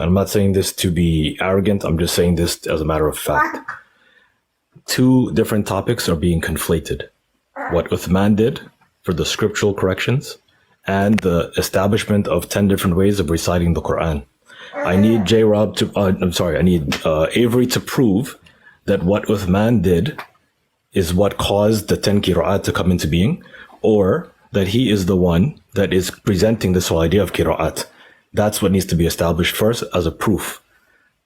I'm not saying this to be arrogant, I'm just saying this as a matter of fact. Two different topics are being conflated. What Uthman did for the scriptural corrections and the establishment of 10 different ways of reciting the Quran. I need I need Avery to prove that what Uthman did is what caused the 10 qira'at to come into being, or that he is the one that is presenting this whole idea of qira'at. That's what needs to be established first as a proof.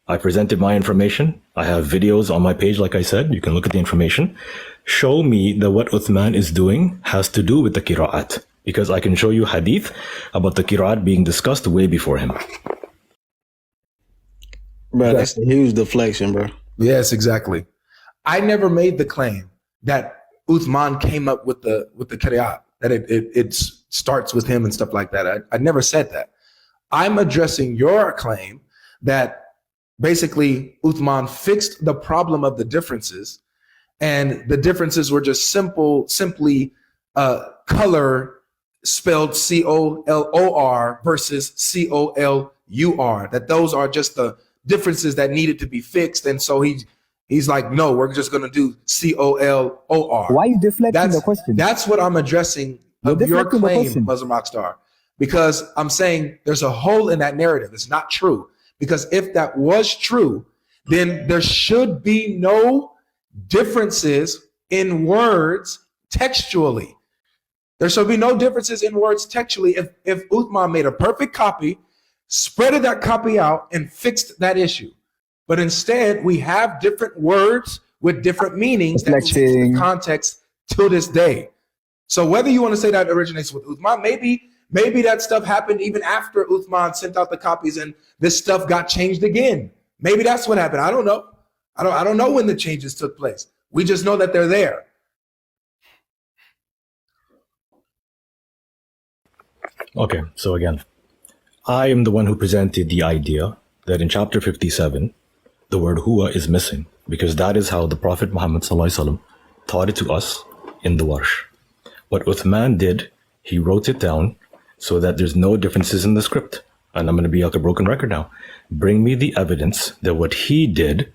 I presented my information. I have videos on my page, like I said. You can look at the information. Show me that what Uthman is doing has to do with the qira'at, because I can show you hadith about the qira'at being discussed way before him. Bro, that's a huge deflection, bro. Yes, exactly. I never made the claim that Uthman came up with the qira'at, that it starts with him and stuff like that. I never said that. I'm addressing your claim that basically Uthman fixed the problem of the differences, and the differences were just simply color spelled C-O-L-O-R versus C-O-L-U-R, that those are just the differences that needed to be fixed. And so he's like, no, we're just going to do C-O-L-O-R. Why are you deflecting the question? That's what I'm addressing of your claim, muslimRockstar, because I'm saying there's a hole in that narrative. It's not true. Because if that was true, then there should be no differences in words textually. There should be no differences in words textually if Uthman made a perfect copy, spreaded that copy out, and fixed that issue. But instead, we have different words with different meanings that change the context to this day. So whether you want to say that originates with Uthman, maybe that stuff happened even after Uthman sent out the copies and this stuff got changed again. Maybe that's what happened. I don't know. I don't know when the changes took place. We just know that they're there. Okay, so again, I am the one who presented the idea that in chapter 57, the word huwa is missing, because that is how the Prophet Muhammad ﷺ taught it to us in the Warsh. What Uthman did, he wrote it down so that there's no differences in the script. And I'm going to be like a broken record now. Bring me the evidence that what he did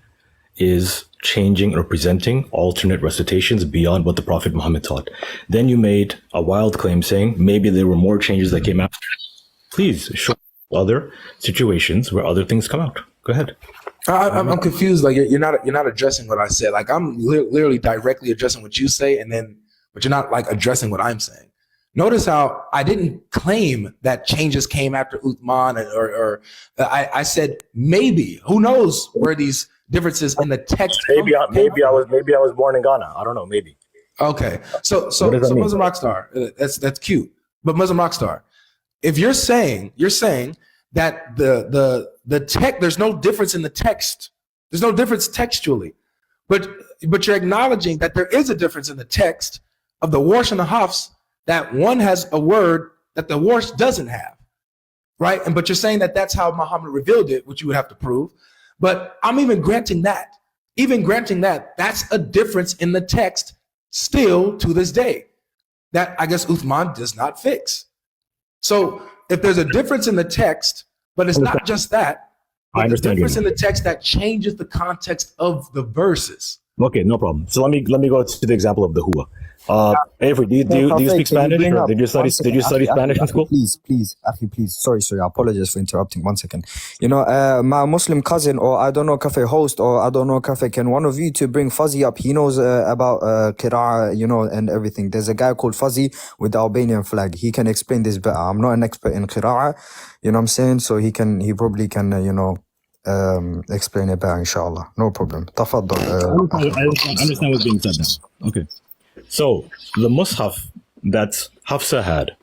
is changing or presenting alternate recitations beyond what the Prophet Muhammad taught. Then you made a wild claim saying maybe there were more changes that came after. Please show other situations where other things come out. Go ahead. I'm confused. Like you're not addressing what I said. Like I'm literally directly addressing what you say, but you're not like addressing what I'm saying. Notice how I didn't claim that changes came after Uthman, or I said maybe. Who knows where these differences in the text? Maybe I was born in Ghana. I don't know. Maybe. Okay. So muslimRockstar, that's cute. But muslimRockstar, if you're saying that the text, there's no difference in the text. There's no difference textually, but you're acknowledging that there is a difference in the text of the Warsh and the Hafs, that one has a word that the Warsh doesn't have, right? But you're saying that that's how Muhammad revealed it, which you would have to prove. But I'm even granting that. That's a difference in the text still to this day that I guess Uthman does not fix. So if there's a difference in the text, but it's not just that, I understand. Difference in the text that changes the context of the verses. Okay, no problem. So let me go to the example of the huwa. Avery, do you speak Spanish, or did you study Spanish in school? Please. Sorry. I apologize for interrupting. 1 second. My Muslim cousin, or I don't know, cafe host, or I don't know, cafe, can one of you to bring Fuzzy up? He knows about qira'ah, and everything. There's a guy called Fuzzy with the Albanian flag. He can explain this better. I'm not an expert in qira'ah, you know what I'm saying? So he probably can, explain it better, inshallah. No problem. Tafaddal. I understand what's being said now. Okay. So the mushaf that Hafsa had,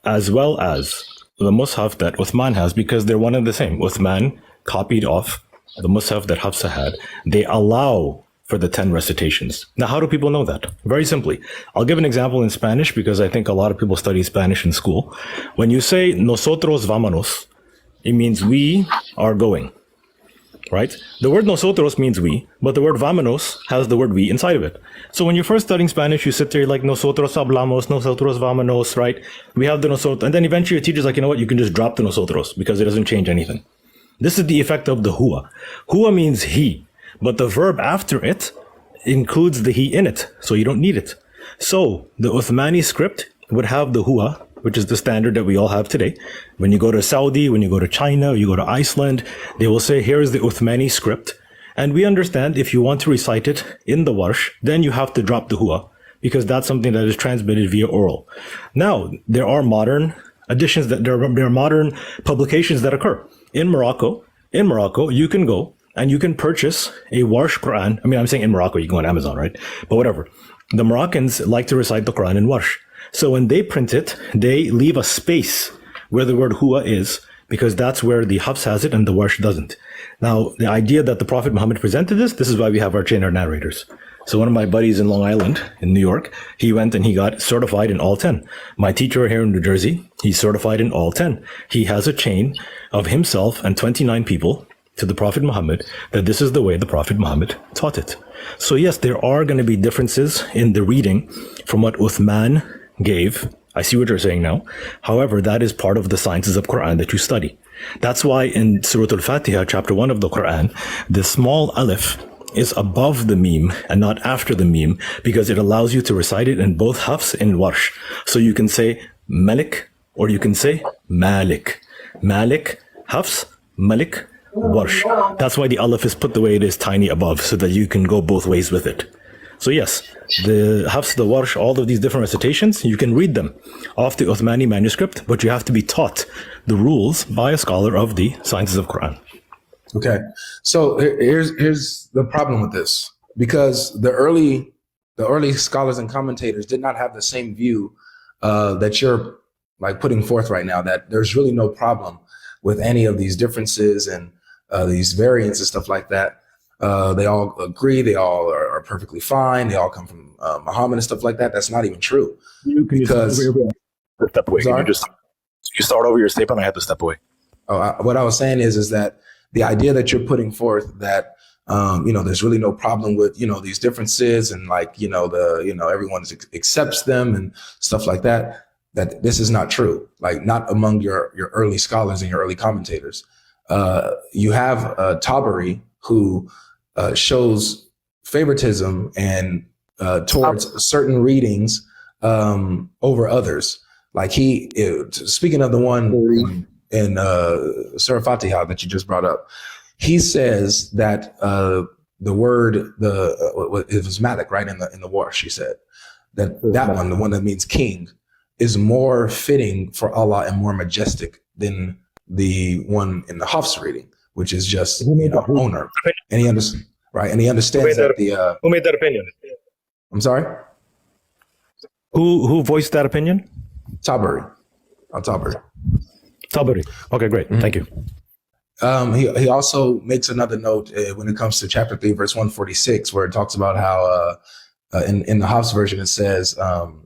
as well as the mushaf that Uthman has, because they're one and the same. Uthman copied off the mushaf that Hafsa had. They allow for the 10 recitations. Now, how do people know that? Very simply. I'll give an example in Spanish, because I think a lot of people study Spanish in school. When you say nosotros vámonos, it means we are going. Right? The word nosotros means we, but the word vámonos has the word we inside of it. So when you're first studying Spanish, you sit there like nosotros hablamos, nosotros vámonos, right? We have the nosotros, and then eventually your teacher's like, you know what? You can just drop the nosotros because it doesn't change anything. This is the effect of the huwa. Huwa means he, but the verb after it includes the he in it, so you don't need it. So the Uthmani script would have the huwa, which is the standard that we all have today. When you go to Saudi, when you go to China, you go to Iceland, they will say, here's the Uthmani script. And we understand if you want to recite it in the warsh, then you have to drop the huwa, because that's something that is transmitted via oral. Now, there are modern additions, that there are modern publications that occur. In Morocco, you can go and you can purchase a warsh Quran. I mean, I'm saying in Morocco, you can go on Amazon, right? But whatever. The Moroccans like to recite the Quran in warsh. So when they print it, they leave a space where the word huwa is, because that's where the Hafs has it and the warsh doesn't. Now, the idea that the Prophet Muhammad presented this is why we have our chain of narrators. So one of my buddies in Long Island, in New York, he went and he got certified in all 10. My teacher here in New Jersey, he's certified in all 10. He has a chain of himself and 29 people to the Prophet Muhammad, that this is the way the Prophet Muhammad taught it. So yes, there are going to be differences in the reading from what Uthman gave. I see what you're saying now. However, that is part of the sciences of Quran that you study. That's why in Surah Al-Fatiha, chapter 1 of the Quran, the small alif is above the meme and not after the meme, because it allows you to recite it in both Hafs and Warsh. So you can say Malik or you can say Malik. Malik, Hafs, Malik, Warsh. That's why the alif is put the way it is, tiny above, so that you can go both ways with it. So yes, the Hafs, the Warsh, all of these different recitations, you can read them off the Uthmani manuscript, but you have to be taught the rules by a scholar of the sciences of Quran. Okay, so here's the problem with this, because the early scholars and commentators did not have the same view that you're like putting forth right now, that there's really no problem with any of these differences and these variants and stuff like that. They all agree, they all are perfectly fine, they all come from Muhammad and stuff like that. That's not even true. Because step away. You start over your statement. I had to step away. What I was saying is that the idea that you're putting forth that there's really no problem with these differences, and everyone accepts them and stuff like that, that this is not true. Like, not among your early scholars and your early commentators. You have Tabari, who shows favoritism and towards certain readings over others. Like, speaking of the one in Surah Fatiha that you just brought up, he says that the word it was Malik, right, in the Warsh. He said that one, the one that means king, is more fitting for Allah and more majestic than the one in the Hafs reading, which is just owner. And he understands, right? And he understands that who made that opinion? I'm sorry. Who voiced that opinion? Tabari. Tabari. Okay, great. Thank you. He also makes another note when it comes to chapter 3, verse 146, where it talks about how in the Hafs version it says, in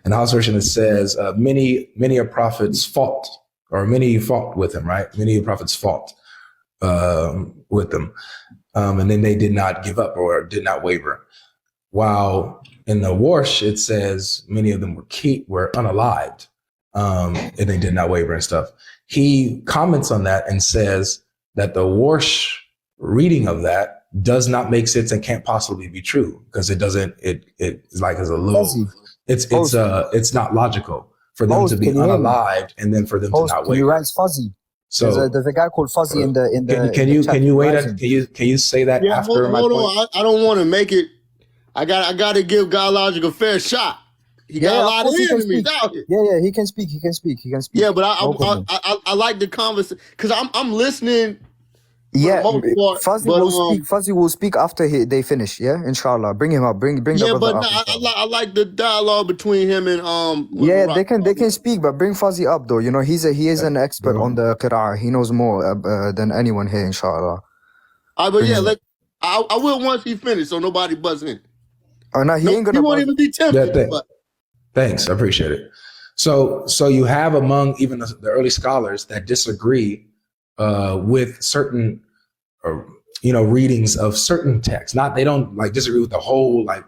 the Hafs version it says, many of prophets fought, or many fought with him, right? Many of prophets fought with them, and then they did not give up or did not waver. While in the Warsh it says many of them were unalived, and they did not waver and stuff. He comments on that and says that the Warsh reading of that does not make sense and can't possibly be true, because it doesn't. It's like as a little. It's not logical for them to be unalived and then for them to not waver. You write Fuzzy. So there's a guy called Fuzzy in the. Can you wait? Can you say that after my point? Hold on. I don't want to make it. I got to give GodLogic a fair shot. He got a lot of enemies out here. Yeah, he can speak. Yeah, but I like the conversation because I'm listening. Yeah, Fuzzy will speak after they finish. Yeah, inshallah. Bring him up. Bring the brother up. I like the dialogue between him and they can speak, but bring Fuzzy up though. He is an expert on the Qira'ah. He knows more than anyone here, inshallah. I will once he finished, so nobody buzz in. Oh no, he ain't gonna. He won't even be tempted. Thanks, I appreciate it. So you have among even the early scholars that disagree with certain, readings of certain texts. They don't like disagree with the whole like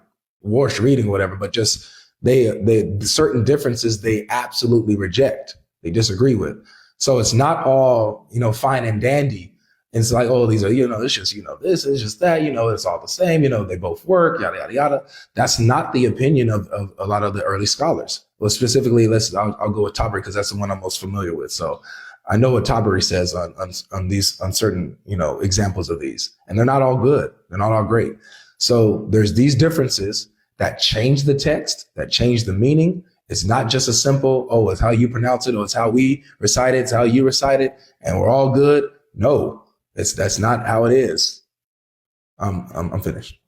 Warsh reading or whatever, but just they certain differences they absolutely reject. They disagree with. So it's not all, fine and dandy. It's like, oh, these are, it's just, this is just that, it's all the same, they both work, yada, yada, yada. That's not the opinion of a lot of the early scholars. Well, specifically, I'll go with Tabari because that's the one I'm most familiar with. So I know what Tabari says on certain, examples of these, and they're not all good. They're not all great. So there's these differences that change the text, that change the meaning. It's not just a simple, oh, it's how you pronounce it, or it's how we recite it, it's how you recite it, and we're all good. No. That's not how it is. I'm finished.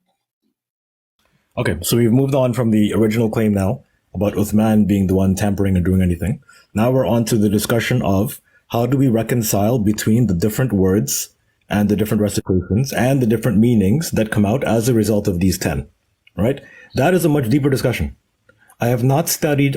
Okay, so we've moved on from the original claim now about Uthman being the one tampering and doing anything. Now we're on to the discussion of how do we reconcile between the different words and the different recitations and the different meanings that come out as a result of these 10, right? That is a much deeper discussion. I have not studied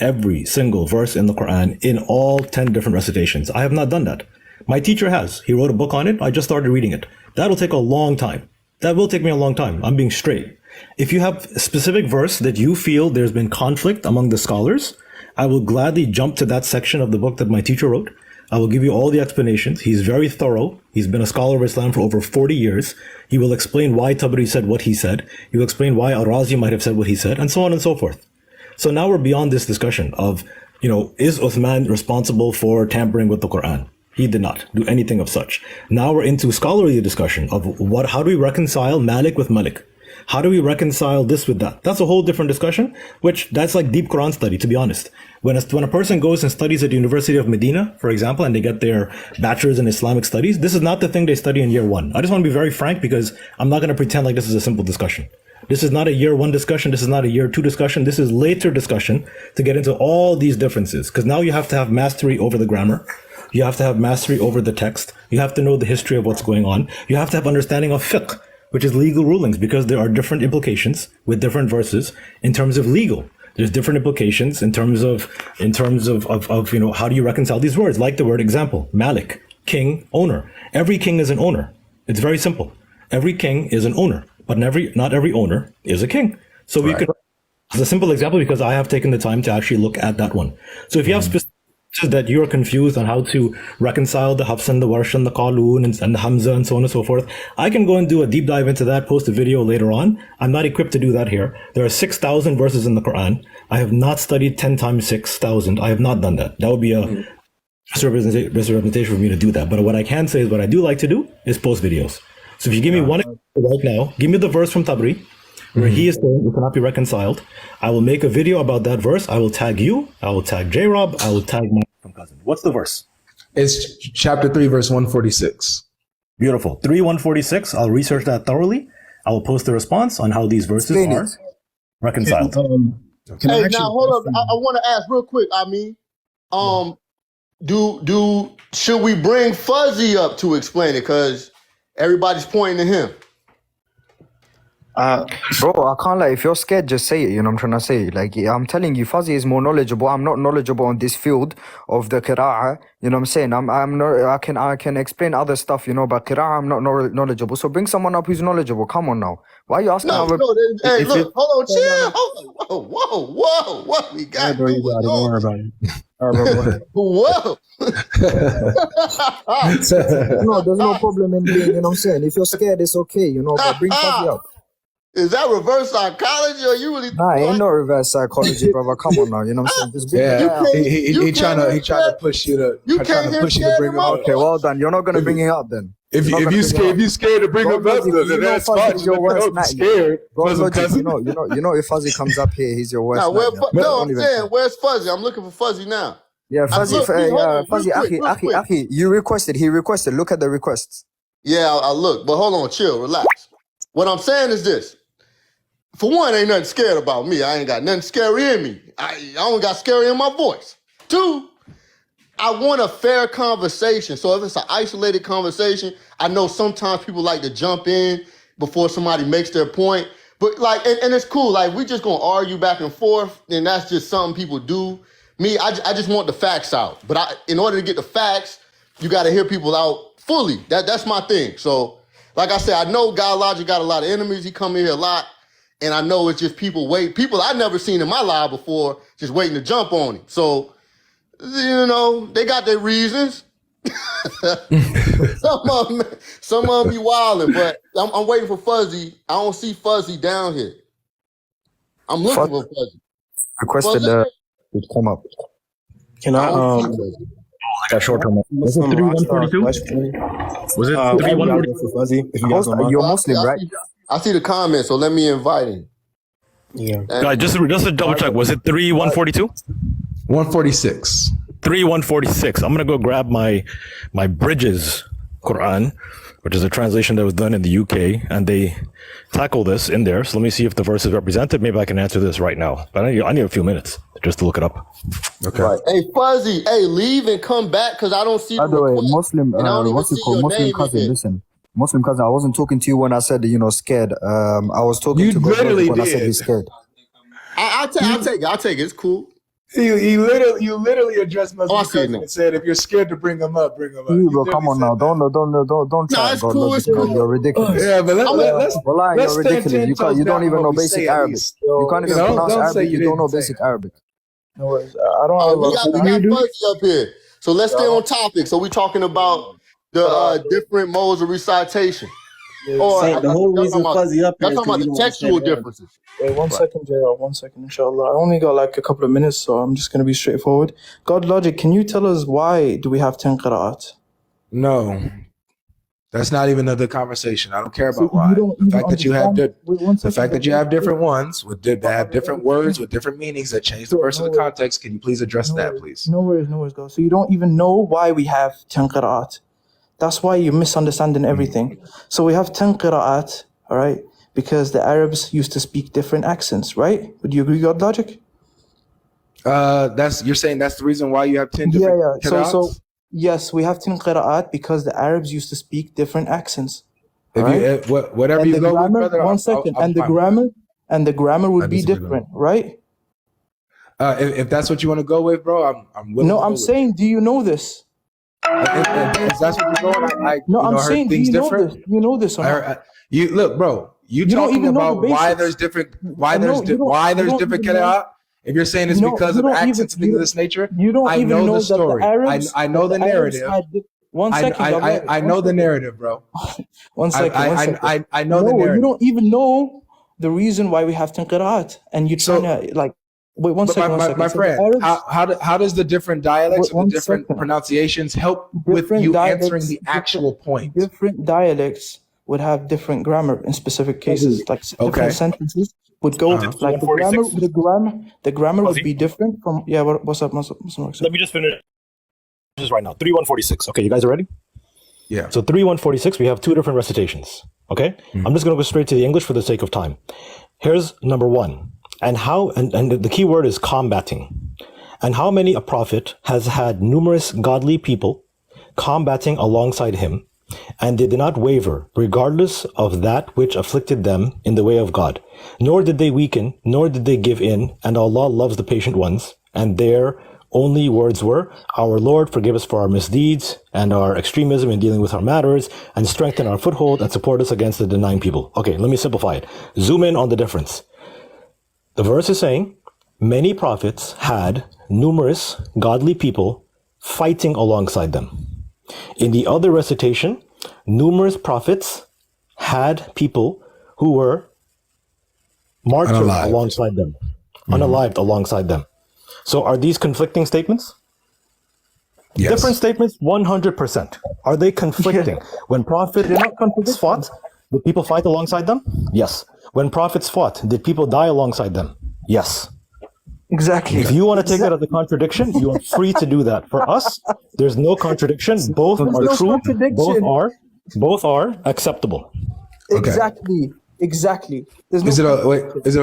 every single verse in the Quran in all 10 different recitations. I have not done that. My teacher has. He wrote a book on it. I just started reading it. That'll take a long time. That will take me a long time. I'm being straight. If you have a specific verse that you feel there's been conflict among the scholars, I will gladly jump to that section of the book that my teacher wrote. I will give you all the explanations. He's very thorough. He's been a scholar of Islam for over 40 years. He will explain why Tabari said what he said. He will explain why Al-Razi might have said what he said, and so on and so forth. So now we're beyond this discussion of, is Uthman responsible for tampering with the Quran? He did not do anything of such. Now we're into scholarly discussion of how do we reconcile Malik with Malik? How do we reconcile this with that? That's a whole different discussion, that's like deep Quran study, to be honest. When a person goes and studies at the University of Medina, for example, and they get their bachelor's in Islamic studies, this is not the thing they study in year one. I just want to be very frank because I'm not going to pretend like this is a simple discussion. This is not a year one discussion. This is not a year two discussion. This is later discussion to get into all these differences. Because now you have to have mastery over the grammar. You have to have mastery over the text. You have to know the history of what's going on. You have to have understanding of fiqh, which is legal rulings, because there are different implications with different verses in terms of legal. There's different implications in terms of how do you reconcile these words? Like the word example, Malik, king, owner. Every king is an owner. It's very simple. Every king is an owner, but not every owner is a king. So we could, it's a simple example because I have taken the time to actually look at that one. So if you have specific that you're confused on how to reconcile the Hafs and the Warsh and the Qalun and the Hamza and so on and so forth, I can go and do a deep dive into that, post a video later on. I'm not equipped to do that here. There are 6,000 verses in the Quran. I have not studied 10 times 6,000. I have not done that. That would be a misrepresentation for me to do that. But what I can say is what I do like to do is post videos. So if you give me one example right now, give me the verse from Tabari, where he is saying it cannot be reconciled. I will make a video about that verse. I will tag you. I will tag J-Rob. I will tag my cousin. What's the verse? It's chapter 3, verse 146. Beautiful. 3:146. I'll research that thoroughly. I will post a response on how these verses are reconciled. Hey, now hold up. I want to ask real quick. Should we bring Fuzzy up to explain it? Because everybody's pointing to him. Bro, I can't lie. If you're scared, just say it. You know what I'm trying to say? Like, I'm telling you, Fuzzy is more knowledgeable. I'm not knowledgeable on this field of the qira'ah. You know what I'm saying? I can explain other stuff, but qira'ah, I'm not knowledgeable. So bring someone up who's knowledgeable. Come on now. Why are you asking? Hey, look, hold on, chill. Whoa. What we got? Don't worry about it. Whoa. No, there's no problem in being, you know what I'm saying? If you're scared, it's okay, but bring Fuzzy up. Is that reverse psychology or you really? Nah, ain't no reverse psychology, brother. Come on now, you know what I'm saying? He trying to push you to bring him up. Okay, well done. You're not gonna bring it up then. If you scared to bring him up, then that's fine. You're scared. If Fuzzy comes up here, he's your worst. I'm saying, where's Fuzzy? I'm looking for Fuzzy now. Yeah, Fuzzy, Akhi, he requested. Look at the requests. Yeah, I look, but hold on, chill, relax. What I'm saying is this. For one, ain't nothing scared about me. I ain't got nothing scary in me. I only got scary in my voice. Two, I want a fair conversation. So if it's an isolated conversation, I know sometimes people like to jump in before somebody makes their point. But and it's cool. Like, we just gonna argue back and forth, and that's just something people do. Me, I just want the facts out. But in order to get the facts, you got to hear people out fully. That's my thing. So, like I said, I know GodLogic got a lot of enemies. He come in here a lot. And I know it's just people I never seen in my live before, just waiting to jump on him. So you know, they got their reasons. some of them be wilding, but I'm waiting for Fuzzy. I don't see Fuzzy down here. I'm looking for Fuzzy. Requested to come up. Can I That short term. Was it 3142? Was it 3142? If you guys don't mind. You're Muslim, right? I see the comments, so let me invite him. Yeah. Guys, just to double check, was it 3142? 146. 3146. I'm gonna go grab my Bridges Quran, which is a translation that was done in the UK, and they tackle this in there. So let me see if the verse is represented. Maybe I can answer this right now, but I need a few minutes just to look it up. Okay. Right. Hey Fuzzy, hey, leave and come back because I don't see. By the way, Muslim, and I don't even what's it see called? your Muslim name cousin, in it. listen. Muslim cousin, I wasn't talking to you when I said, scared. I was talking You to God literally when I said did. he's scared. I'll take it. It's cool. You literally addressed Muslim I see it cousin now. and said, if you're scared to bring him up, bring him up. You, You bro, literally come on said now. that. Don't try. it's God, cool, logic, it's cool. You're ridiculous. Yeah, but let's Wallahi, let's you're stand ridiculous. 10 You don't toes even down know what we basic say at Arabic. least. You can't even Don't pronounce say Arabic. you You don't know didn't say basic it. Arabic. No worries. I don't have We got Fuzzy up here, so let's stay on topic. So we're talking about the different modes of recitation. Or Saint, the whole reason Fuzzy up here y'all is talking about because you the don't textual understand Arabic. differences. Wait, 1 second, Gerald. 1 second, inshallah. I only got like a couple of minutes, so I'm just going to be straightforward. GodLogic, can you tell us why do we have 10 qira'at? No, that's not even the conversation. I don't care So about why. you don't The even fact that you have understand- Wait, 1 the second. fact that you have different ones that have different words with different meanings that change the Sure, verse of no the worries. context. Can you please address that, please? No worries, guys. So you don't even know why we have 10 qira'at. That's why you're misunderstanding everything. So we have 10 qira'at, all right, because the Arabs used to speak different accents, right? Would you agree, GodLogic? You're saying that's the reason why you have 10 different So qira'ats? yes, we have 10 qira'at because the Arabs used to speak different accents. If right? whatever And you the go grammar, with, brother, one second, I'm and the fine with grammar would I be disagree with different, right? that. If that's what you want to go with, bro, I'm willing. No, to go I'm with saying, do you know this? If that's what you're going, No, I'm heard saying, do things you know different. this? Do you know this or I not? heard, you look, bro. You don't talking even know about the why basics. there's different I know, you don't- why there's you don't different even know- qira'at? If you're saying it's No, because you of don't accents and even- things of this nature, You don't I even know know the that story. the Arabs. I know the that Arabs narrative. had one second. I know the narrative, bro. One second. I know the No, narrative. you don't even know the reason why we have 10 qira'at, and you're So- trying to like. Wait, one But second. my So the friend, Arabs- how does the different dialects Wait, or the one different second. pronunciations help with Different you dialects- answering the actual point? Different dialects would have different grammar in specific cases, like Okay. different sentences would go like the grammar would be different from what's up, Let me just finish this right now. 3146. Okay, you guys are ready? Yeah. So 3146, we have two different recitations. Okay? I'm just going to go straight to the English for the sake of time. Here's number one. And the key word is combating. And how many a prophet has had numerous godly people combating alongside him, and they did not waver, regardless of that which afflicted them in the way of God. Nor did they weaken, nor did they give in, and Allah loves the patient ones. And their only words were, Our Lord, forgive us for our misdeeds and our extremism in dealing with our matters, and strengthen our foothold and support us against the denying people. Okay, let me simplify it. Zoom in on the difference. The verse is saying, many prophets had numerous godly people fighting alongside them. In the other recitation, numerous prophets had people who were martyred Unalived. alongside them, unalived alongside them. So are these conflicting statements? Yes. Different statements, 100%. Are they conflicting? When prophets fought, did people fight alongside them? Yes. When prophets fought, did people die alongside them? Yes. exactly. If you want to take that as a contradiction, you are free to do that. For us, there's no contradiction. Both There's are no true. contradiction. Both are acceptable. Okay. Exactly. There's Is it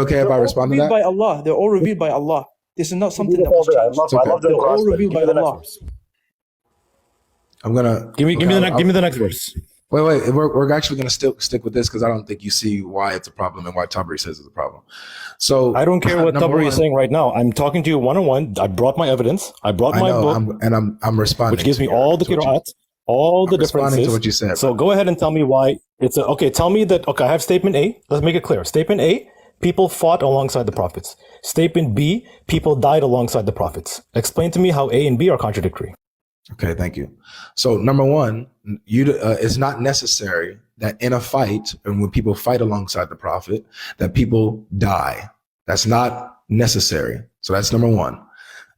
okay if I respond to revealed that? by Allah. They're all revealed by Allah. This is not something that was I changed. love They're all revealed by Allah. I'm gonna Give me the next verse. Wait. We're actually gonna still stick with this because I don't think you see why it's a problem and why Tabari says it's a problem. So I don't care what number Tabari one- is saying right now. I'm talking to you one-on-one. I brought my evidence. I brought I my know, book, I'm responding, which gives me to all the to what you- qira'at, all the I'm responding differences. to what you said, So go ahead and tell me why it's okay. Tell me that. Okay, I have statement A. Let's make it clear. Statement A people fought alongside the prophets. Statement B, people died alongside the prophets. Explain to me how A and B are contradictory. Okay, thank you. So number one, it's not necessary that in a fight, and when people fight alongside the prophet, that people die. That's not necessary. So that's number one.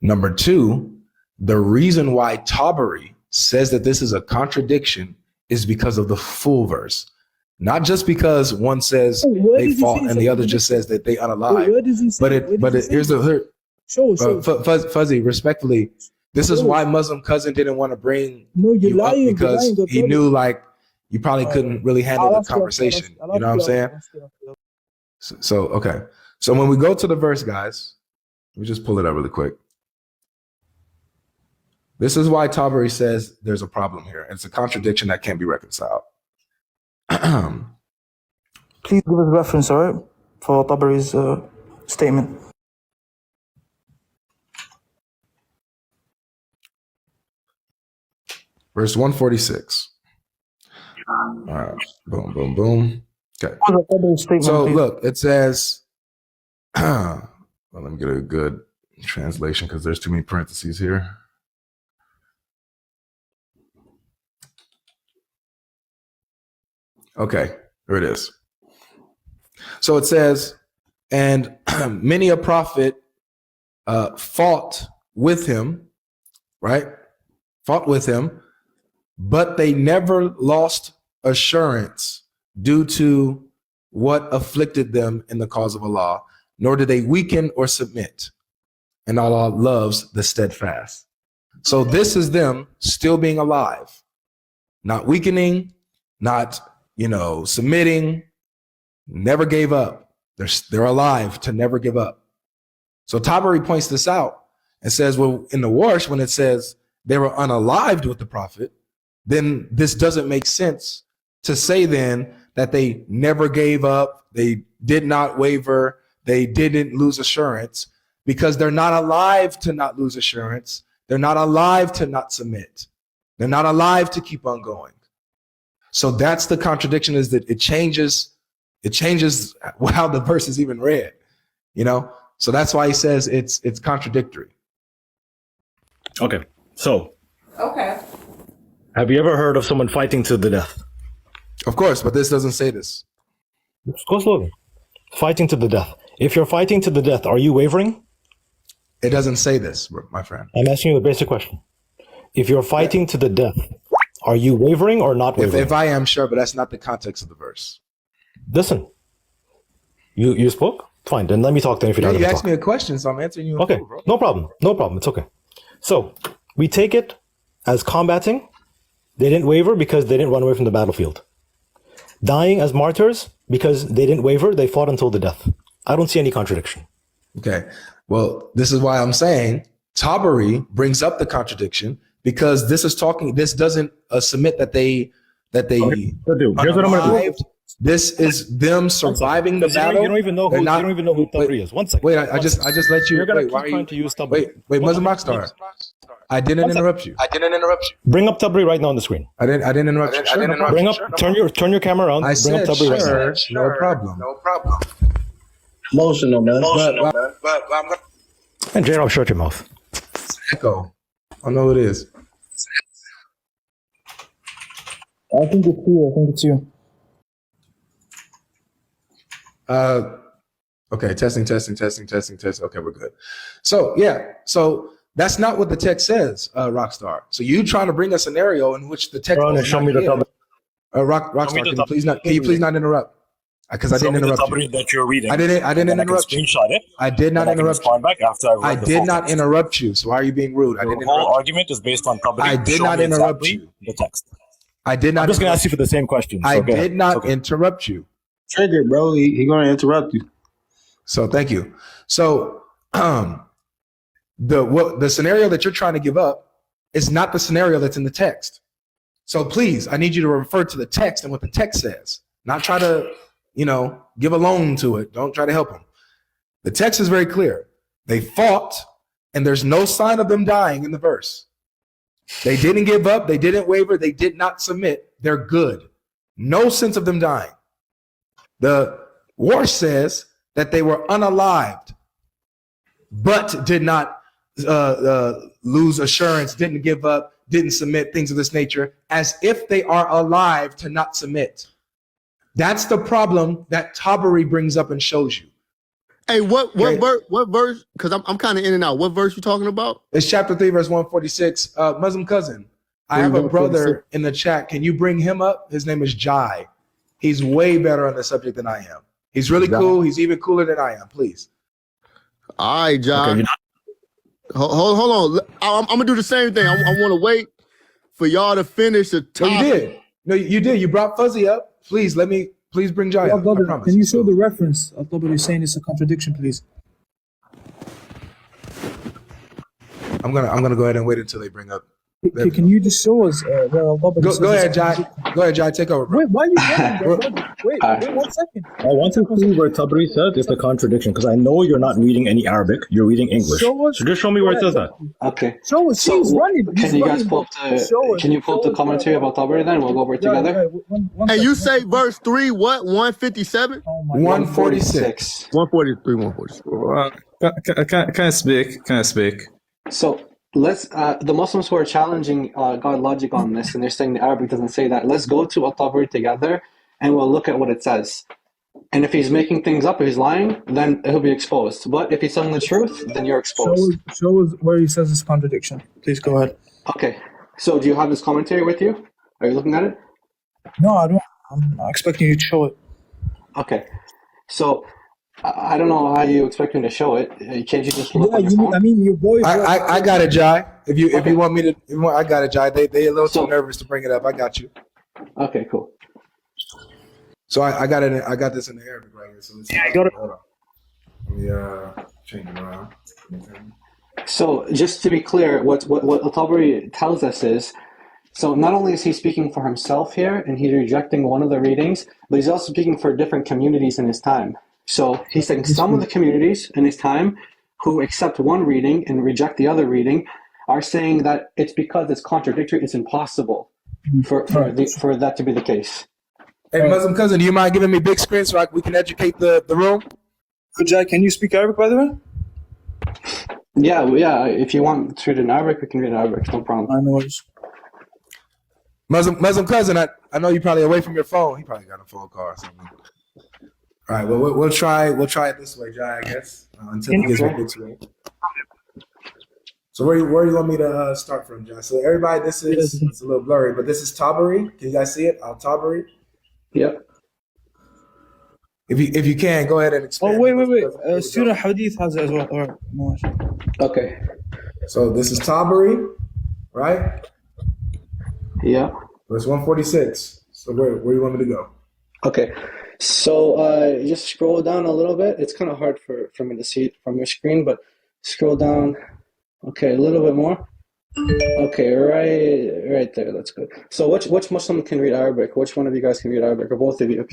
Number two, the reason why Tabari says that this is a contradiction is because of the full verse. Not just because one says they fought and the other just says that they unalive. Here's the Fuzzy, respectfully, this is why Muslim cousin didn't want to bring you up, because he knew like you probably couldn't really handle the conversation. You know what I'm saying? So okay. So when we go to the verse, guys, let me just pull it up really quick. This is why Tabari says there's a problem here. It's a contradiction that can't be reconciled. Please give us a reference, all right, for Tabari's statement. Verse 146. All right. Boom, boom, boom. Okay. So look, it says, well, let me get a good translation because there's too many parentheses here. Okay, here it is. So it says, and many a prophet fought with him, right? Fought with him, but they never lost assurance due to what afflicted them in the cause of Allah, nor did they weaken or submit. And Allah loves the steadfast. So this is them still being alive, not weakening, not submitting, never gave up. They're alive to never give up. So Tabari points this out and says, well, in the Warsh, when it says they were unalived with the prophet, then this doesn't make sense to say then that they never gave up, they did not waver, they didn't lose assurance, because they're not alive to not lose assurance. They're not alive to not submit. They're not alive to keep on going. So that's the contradiction, is that it changes how the verse is even read, So that's why he says it's contradictory. Okay. So. Okay. Have you ever heard of someone fighting to the death? Of course, but this doesn't say this. Go slowly. Fighting to the death. If you're fighting to the death, are you wavering? It doesn't say this, my friend. I'm asking you a basic question. If you're fighting to the death, are you wavering or not wavering? If I am, sure, but that's not the context of the verse. Listen, you spoke? Fine, then let me talk then if you don't. You asked me a question, so I'm answering you. Okay, bro. No problem. It's okay. So we take it as combating. They didn't waver because they didn't run away from the battlefield. Dying as martyrs because they didn't waver, they fought until the death. I don't see any contradiction. Okay, well, this is why I'm saying Tabari brings up the contradiction, because this doesn't submit that they Okay. Here's what I'm going to do. This is them surviving the battle. You don't even know who Tabari is. One second. Wait, I just let you. You're going wait, to keep trying to use Tabari. Wait, muslimRockstar. I didn't interrupt you. Bring up Tabari right now on the screen. I didn't interrupt you. Sure, no problem. Bring up. Turn your camera on. I Bring up said Tabari right now. sure, no problem. Emotional, man. And J-Rob, shut your mouth. Echo. I know it is. I think it's you. Okay, testing. Okay, we're good. So that's not what the text says, Rockstar. So you trying to bring a scenario in which the text. Show me the Tabari. Rockstar, can you please not interrupt? Because I didn't interrupt you. That you're reading. I didn't interrupt you. Screenshot it. I did not interrupt you. Back after I did not interrupt you. So why are you being rude? I didn't interrupt you. Argument is based on Tabari. I did not interrupt you. The text. I did not. I'm just going to ask you for the same question. I did not interrupt you. Trigger, bro. He going to interrupt you. So thank you. So the scenario that you're trying to give up is not the scenario that's in the text. So please, I need you to refer to the text and what the text says. Not try to, give a loan to it. Don't try to help them. The text is very clear. They fought, and there's no sign of them dying in the verse. They didn't give up. They didn't waver. They did not submit. They're good. No sense of them dying. The Warsh says that they were unalived, but did not lose assurance, didn't give up, didn't submit, things of this nature, as if they are alive to not submit. That's the problem that Tabari brings up and shows you. Hey, what verse? Because I'm kind of in and out. What verse you talking about? It's chapter 3, verse 146. Muslim cousin, I have a brother in the chat. Can you bring him up? His name is Jai. He's way better on the subject than I am. He's really cool. He's even cooler than I am. Please. All right, John. Okay, hold on. I'm gonna do the same thing. I want to wait for y'all to finish the topic. No, you did. No, you did. You brought Fuzzy up. Please bring Jai up. I promise. Can you show the reference? Al-Tabari is saying it's a contradiction, please. I'm gonna go ahead and wait until they bring up. Can you just show us where Al-Tabari says Go ahead, it's Jai. a contradiction? Go ahead, Jai. Take over, bro. Wait, why are you running, bro? Wait 1 second. I want to see where Tabari says it's a contradiction because I know you're not reading any Arabic. You're reading English. Show us- So just show me where it says that. Okay. Show us. He's running. Can you guys pull up the commentary about Tabari then? We'll go over it together. Hey, you say verse 3, what? 157? 146. 143, 146. Can I speak? So let's the Muslims who are challenging GodLogic on this, and they're saying the Arabic doesn't say that. Let's go to Al-Tabari together, and we'll look at what it says. And if he's making things up, if he's lying, then he'll be exposed. But if he's telling the truth, then you're exposed. Show us where he says it's a contradiction. Please go ahead. Okay. So do you have his commentary with you? Are you looking at it? No, I don't. I'm not expecting you to show it. Okay. So I don't know how you expect him to show it. Can't you just look on your phone? I mean, your boy. I got it, Jai. If you want me to, I got it, Jai. They a little too nervous to bring it up. I got you. Okay, cool. So I got it. I got this in the Arabic right here. So I got it. Hold on. Let me change it around. So just to be clear, what Al-Tabari tells us is, so not only is he speaking for himself here, and he's rejecting one of the readings, but he's also speaking for different communities in his time. So he's saying some of the communities in his time who accept one reading and reject the other reading are saying that it's because it's contradictory, it's impossible for that to be the case. Hey, Muslim cousin, do you mind giving me big screen so we can educate the room? Jai, can you speak Arabic, by the way? Yeah. If you want to read in Arabic, we can read in Arabic. No problem. I know. Muslim cousin, I know you're probably away from your phone. He probably got a phone call or something. All right, well, we'll try it this way, Jai, I guess, until he gets a big screen. So where you want me to start from, Jai? So everybody, it's a little blurry, but this is Tabari. Can you guys see it? Al-Tabari. Yep. If you can, go ahead and expand. Oh, wait. Student Hadith has it as well. All right. No worries. Okay. So this is Tabari, right? Yeah. Verse 146. So where do you want me to go? Okay. So just scroll down a little bit. It's kind of hard for me to see it from your screen, but scroll down. Okay, a little bit more. Okay, right there. That's good. So which Muslim can read Arabic? Which one of you guys can read Arabic, or both of you? I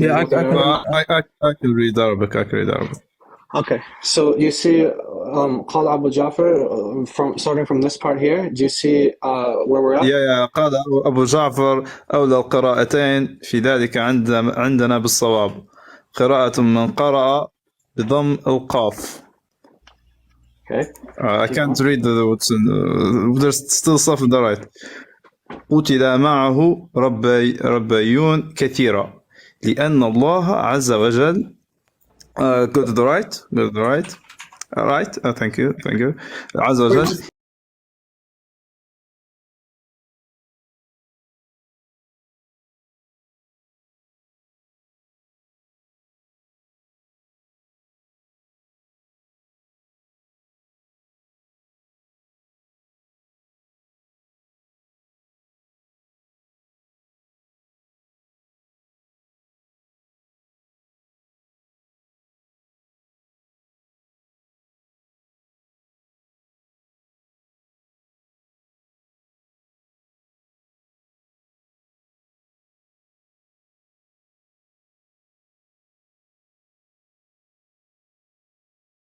can read Arabic. Okay, so you see, قال Abu Ja'far, starting from this part here. Do you see where we're at? يا قال أبو جعفر أولى القراءتين في ذلك عندنا بالصواب قراءة من قرأ بضم القاف. Okay. I can't read what's there's still stuff in the right. قتل معه ربيون كثيرة لأن الله عز وجل. Go to the right. Right. Thank you. عز وجل.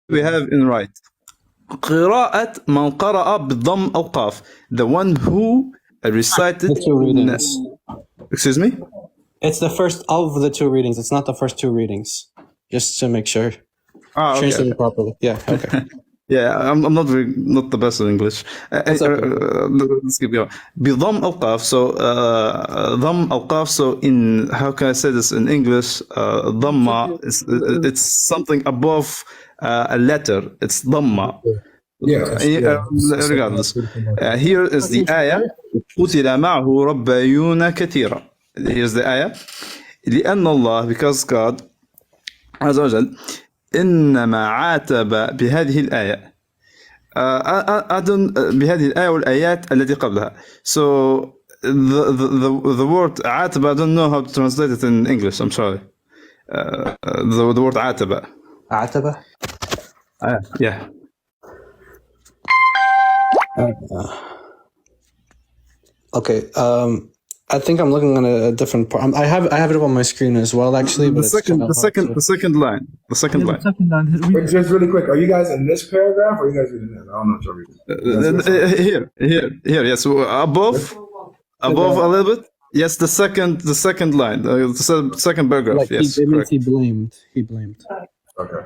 We have in right قراءة من قرأ بالضم أو قاف, the one who recited. The two readings. Excuse me? It's the first of the two readings. It's not the first two readings. Just to make sure. Okay. Translate it properly. Yeah. Okay. Yeah, I'm not the best in English. Let's keep going. بضم أوقاف. So ضم أوقاف. So in how can I say this in English? ضمة is it's something above a letter. It's ضمة. Regardless. Here is the ayah. قتل معه ربيون كثيرا. Here's the ayah. لأن الله, because God عز وجل إنما عاتب بهذه الآية بهذه الآية والآيات التي قبلها. So the word عاتب, I don't know how to translate it in English. I'm sorry. The word عاتب. عتبة. Yeah. Okay. I think I'm looking on a different part. I have it up on my screen as well, actually. But The second line. The second line. Wait, just really quick. Are you guys in this paragraph or are you guys reading that? I don't know what you're reading. Here. Yes, above a little bit. Yes, the second line, the second paragraph. like Yes, he blamed. He blamed. Okay.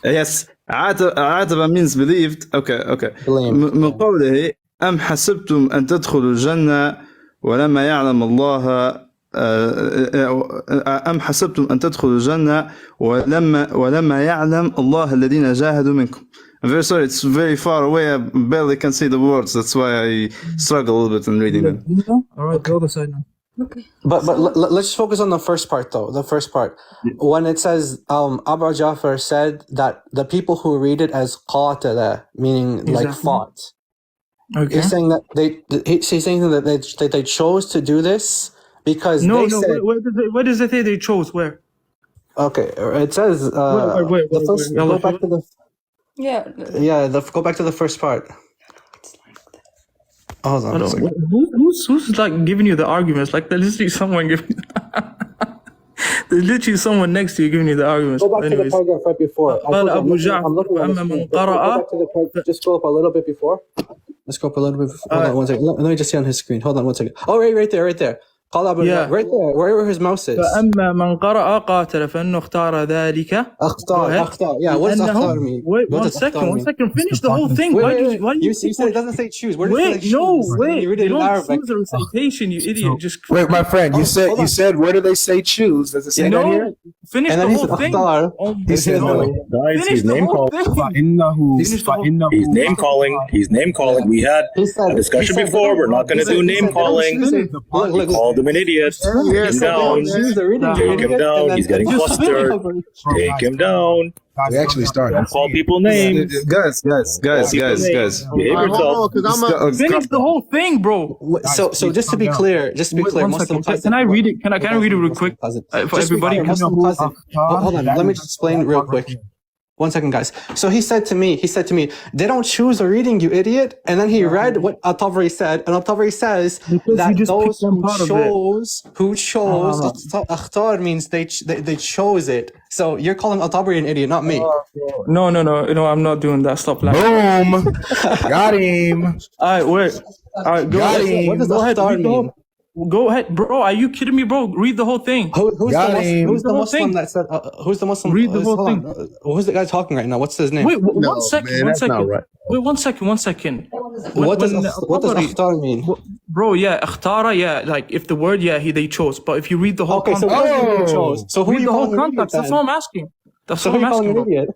Yes, عاتب means believed. Okay. Blamed. من قوله أم حسبتم أن تدخلوا الجنة ولما يعلم الله أم حسبتم أن تدخلوا الجنة ولما يعلم الله الذين جاهدوا منكم. I'm very sorry, it's very far away. I barely can see the words. That's why I struggle a little bit in reading them. All right, go the side now. Okay. But let's focus on the first part though. The first part, when it says Abu Ja'far said that the people who read it as qatala, meaning like fought. Okay. He's saying that he's saying that they chose to do this because they said. Where does it say they chose? Where? Okay, it says wait, the first. Go back to the. Yeah. Go back to the first part. Hold on a second. Who's like giving you the arguments? Like there's literally someone giving. There's literally someone next to you giving you the arguments. Go back to the paragraph right before. قال أبو I'm looking at the screen. Go back to the paragraph. Just go up a little bit before. Let's go up a little bit before. Hold on 1 second. Let me just see on his screen. Hold on 1 second. Oh, right there. قال أبو Yeah. right there, where his mouse is. فأما من قرأ قاتل فإنه اختار ذلك. أختار. Yeah, what does أختار mean? Wait, one second. Finish the whole thing. Wait. You said it doesn't say choose. Where does it say choose? You read it in Arabic. Choose the recitation, you idiot. Just Wait, my friend, you said where do they say choose? Does it say that here? Finish And the then he whole said thing. أختار. He said no. Guys, Finish he's the name whole calling. thing. He's name calling. He's name calling. We had a discussion before. We're not going to do name calling. Look, Called him an idiot. Take him down. Take him down. He's getting flustered. Take him down. We actually started. Don't call people names. Guys. Behave yourself. Finish the whole thing, bro. So just to be clear, Muslim second. Can I read it? Can I read it real quick for everybody? Muslim cousin. Hold on, let me just explain real quick. 1 second, guys. So he said to me, they don't choose the reading, you idiot. And then he read what Al-Tabari said, and Al-Tabari says that those who chose, akhtar means they chose it. So you're calling Al-Tabari an idiot, not me. No, I'm not doing that. Stop lying. Boom. Got him. All right, wait. All right, go Got ahead. him. What does akhtar mean? Go ahead, bro. Are you kidding me, bro? Read the whole thing. Who's the Muslim that said? Who's the Muslim? Read the whole thing. Who's the guy talking right now? What's his name? Wait, one second. Right. Wait, 1 second. What does akhtar mean? Bro, yeah, akhtara, yeah, like if the word, they chose. But if you read the whole Okay, so context, who chose? So who read you the whole calling an idiot context. That's then? what I'm asking. That's So what who I'm you calling asking. an idiot?